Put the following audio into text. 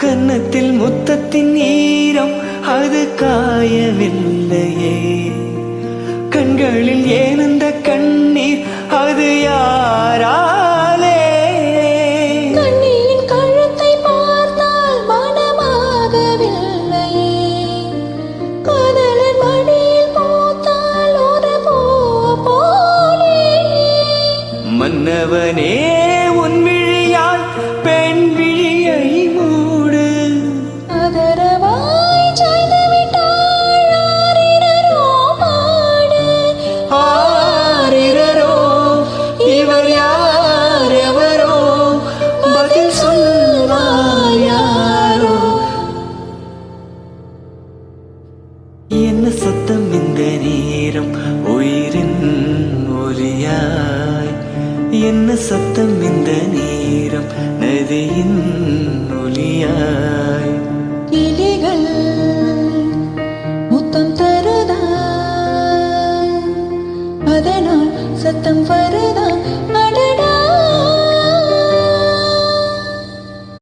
கன்னத்தில் முத்தத்தின் ஈரம் அது காயவில்லையே, கண்களில் ஏனந்த கண்ணீர் அது யாராலே? கண்ணியின் கழுத்தை பார்த்தால் மனமாகவில்லையே, காதலன் மடியில் பூத்தால் ஒரு பூ போலே. மன்னவனே உன் விழியால் பெண் விழியை மூடு, அதரவாய் செய்து விட்டாள் ஆரிரரோ பாடு. ஆரிரரோ இவர் யார் எவரோ, பதில் சொல்வார் யாரோ? என்ன சத்தம் இந்த நேரம் உயிரின் ஒலியாய்? என்ன சத்தம் இந்த நேரம் நதியின் ஒலியாய்? கிளிகள் முத்தம் தருதா, அதனால் சத்தம் வருதா?